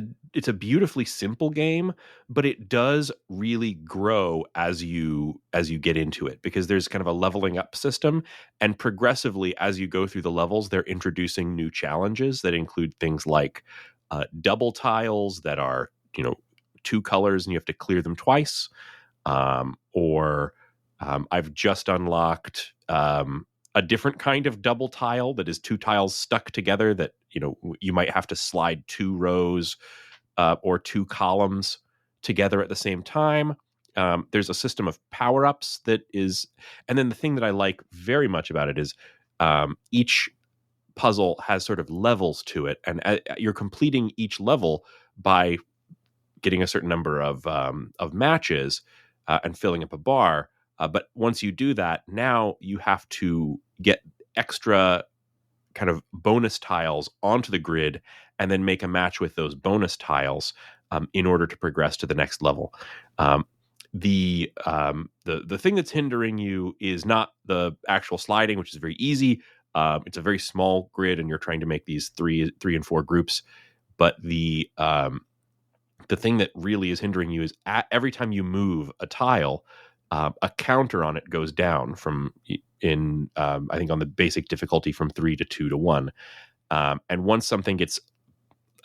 beautifully simple game, but it does really grow as you get into it, because there's kind of a leveling up system, and progressively as you go through the levels, they're introducing new challenges that include things like double tiles that are 2 colors and you have to clear them twice, or I've just unlocked a different kind of double tile that is 2 tiles stuck together that you might have to slide 2 rows or 2 columns together at the same time. There's a system of power-ups and then the thing that I like very much about it is each puzzle has sort of levels to it, and you're completing each level by getting a certain number of matches and filling up a bar. But once you do that, now you have to get extra kind of bonus tiles onto the grid and then make a match with those bonus tiles in order to progress to the next level. The thing that's hindering you is not the actual sliding, which is very easy. It's a very small grid, and you're trying to make these three and four groups. But the thing that really is hindering you is every time you move a tile, a counter on it goes down from I think on the basic difficulty from 3 to 2 to 1. And once something gets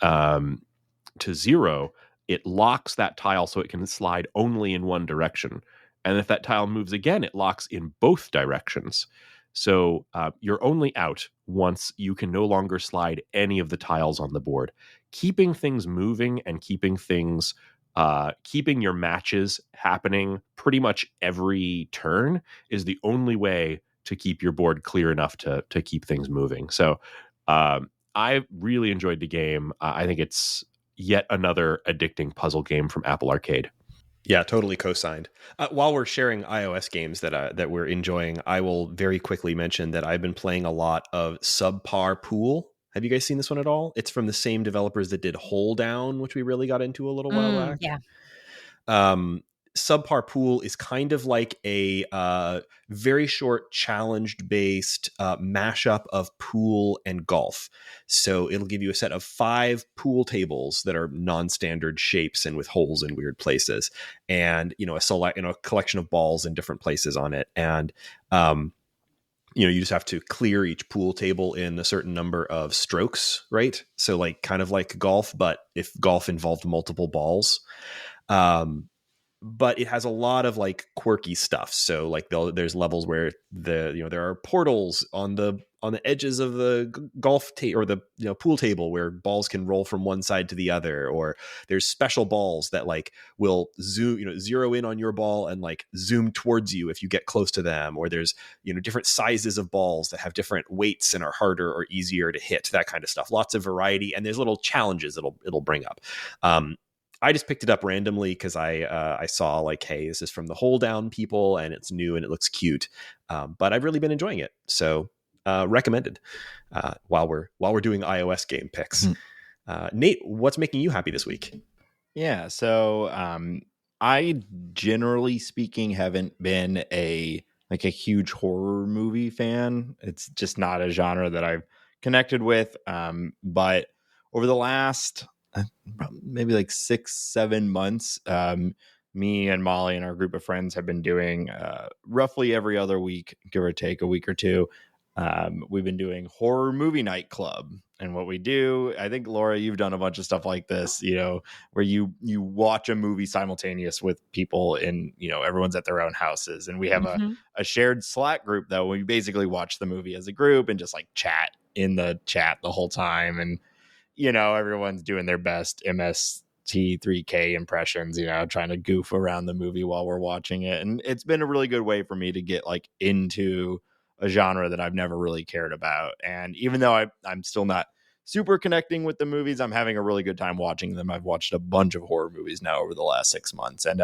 to 0, it locks that tile so it can slide only in one direction. And if that tile moves again, it locks in both directions. So you're only out once you can no longer slide any of the tiles on the board. Keeping things moving and keeping your matches happening pretty much every turn is the only way to keep your board clear enough to keep things moving. So I really enjoyed the game. I think it's yet another addicting puzzle game from Apple Arcade. Yeah, totally co-signed. While we're sharing iOS games that we're enjoying, I will very quickly mention that I've been playing a lot of Subpar Pool. Have you guys seen this one at all? It's from the same developers that did Hole Down, which we really got into a little while back. Yeah. Subpar Pool is kind of like a very short challenge-based mashup of pool and golf. So it'll give you a set of 5 pool tables that are non-standard shapes and with holes in weird places, and a collection of balls in different places on it. And you just have to clear each pool table in a certain number of strokes, right? So like kind of like golf, but if golf involved multiple balls. But it has a lot of like quirky stuff. So like there's levels where there are portals on the edges of the golf table or the pool table where balls can roll from one side to the other, or there's special balls that like will zero in on your ball and like zoom towards you if you get close to them, or there's different sizes of balls that have different weights and are harder or easier to hit, that kind of stuff. Lots of variety, and there's little challenges it'll bring up. I just picked it up randomly because I saw like, hey, this is from the Hole Down people and it's new and it looks cute. But I've really been enjoying it, so recommended. While we're doing iOS game picks, Nate, what's making you happy this week? Yeah, so I generally speaking haven't been a huge horror movie fan. It's just not a genre that I've connected with. But over the last maybe like 6-7 months, me and Molly and our group of friends have been doing roughly every other week, give or take a week or two. We've been doing horror movie night club. And what we do, I think, Laura, you've done a bunch of stuff like this, where you watch a movie simultaneous with people in, everyone's at their own houses. And we have a shared Slack group that we basically watch the movie as a group and just like chat in the chat the whole time. And everyone's doing their best MST3K impressions, trying to goof around the movie while we're watching it. And it's been a really good way for me to get like into a genre that I've never really cared about. And even though I'm still not super connecting with the movies, I'm having a really good time watching them. I've watched a bunch of horror movies now over the last 6 months. And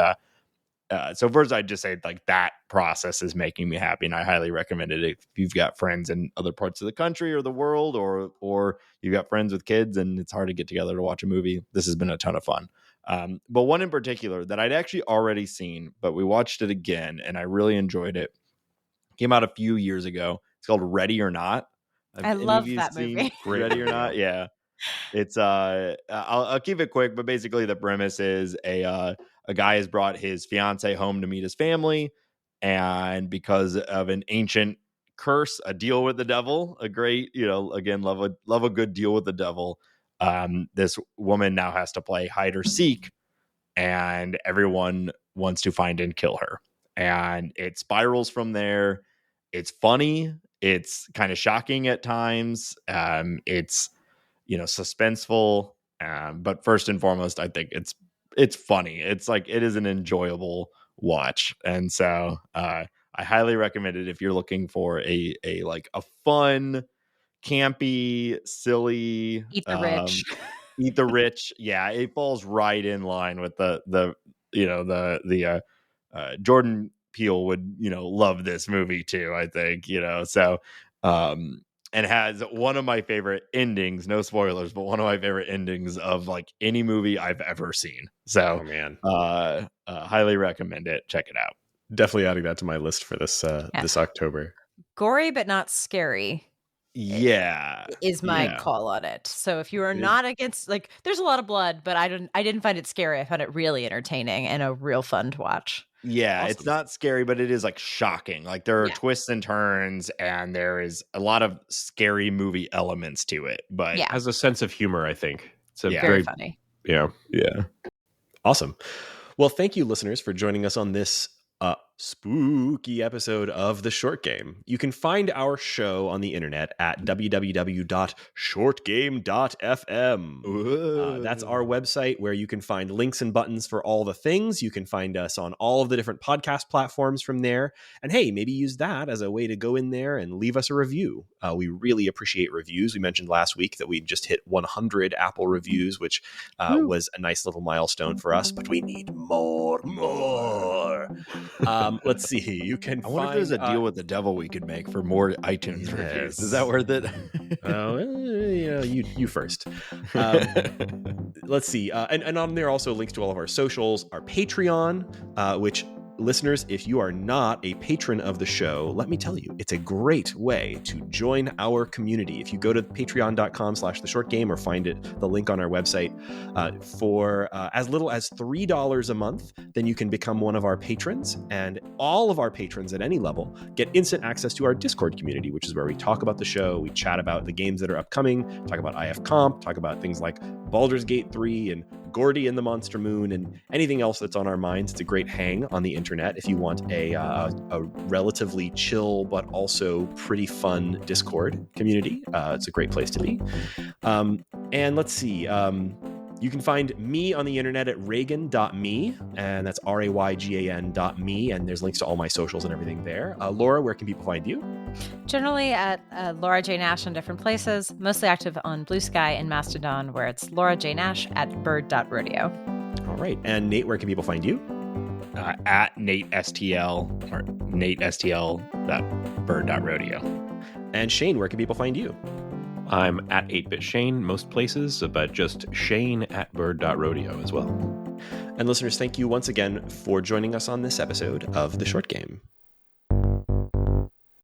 so first, I'd just say like that process is making me happy, and I highly recommend it if you've got friends in other parts of the country or the world, or you've got friends with kids and it's hard to get together to watch a movie. This has been a ton of fun. But one in particular that I'd actually already seen, but we watched it again and I really enjoyed it. Came out a few years ago. It's called Ready or Not. I love that movie. Ready or Not? Yeah. It's I'll keep it quick, but basically the premise is a guy has brought his fiance home to meet his family, and because of an ancient curse, a deal with the devil, a great, again, love a good deal with the devil. This woman now has to play hide or seek, and everyone wants to find and kill her. And it spirals from there. It's funny. It's kind of shocking at times. It's suspenseful. But first and foremost, I think it's funny. It's like, it is an enjoyable watch. And so I highly recommend it if you're looking for a fun, campy, silly, Eat the rich. Eat the rich. Yeah, it falls right in line with the Jordan Peele would love this movie too, I think. So And has one of my favorite endings, no spoilers, but one of my favorite endings of like any movie I've ever seen. So, highly recommend it. Check it out. Definitely adding that to my list for this this October. Gory but not scary. Is my call on it. So if you are not against, like, there's a lot of blood, but I didn't find it scary. I found it really entertaining and a real fun to watch. Yeah, awesome. It's not scary, but it is like shocking. Like there are twists and turns, and there is a lot of scary movie elements to it. But has a sense of humor, I think. It's very funny. Yeah. Awesome. Well, thank you, listeners, for joining us on this spooky episode of The Short Game. You can find our show on the internet at www.shortgame.fm. That's our website where you can find links and buttons for all the things. You can find us on all of the different podcast platforms from there. And hey, maybe use that as a way to go in there and leave us a review. We really appreciate reviews. We mentioned last week that we just hit 100 Apple reviews, which was a nice little milestone for us, but we need more. Let's see. You can. I wonder if there's a deal with the devil we could make for more iTunes reviews. Is that worth it? You first. Let's see. And on there also links to all of our socials, our Patreon, which. Listeners, if you are not a patron of the show, let me tell you, it's a great way to join our community. If you go to patreon.com/theshortgame or find the link on our website, for as little as $3 a month, then you can become one of our patrons. And all of our patrons at any level get instant access to our Discord community, which is where we talk about the show, we chat about the games that are upcoming, talk about IFComp, talk about things like Baldur's Gate 3 and Gordy and the Monster Moon and anything else that's on our minds. It's a great hang on the internet if you want a relatively chill but also pretty fun Discord community. It's a great place to be. And let's see. You can find me on the internet at Raygan.me, and that's RAYGAN.me, and there's links to all my socials and everything there. Laura, where can people find you? Generally at Laura J. Nash in different places, mostly active on Blue Sky and Mastodon, where it's Laura J. Nash at bird.rodeo. All right. And Nate, where can people find you? At NateSTL or NateSTL.bird.rodeo. And Shane, where can people find you? I'm at 8-Bit Shane most places, but just Shane at bird.rodeo as well. And listeners, thank you once again for joining us on this episode of The Short Game.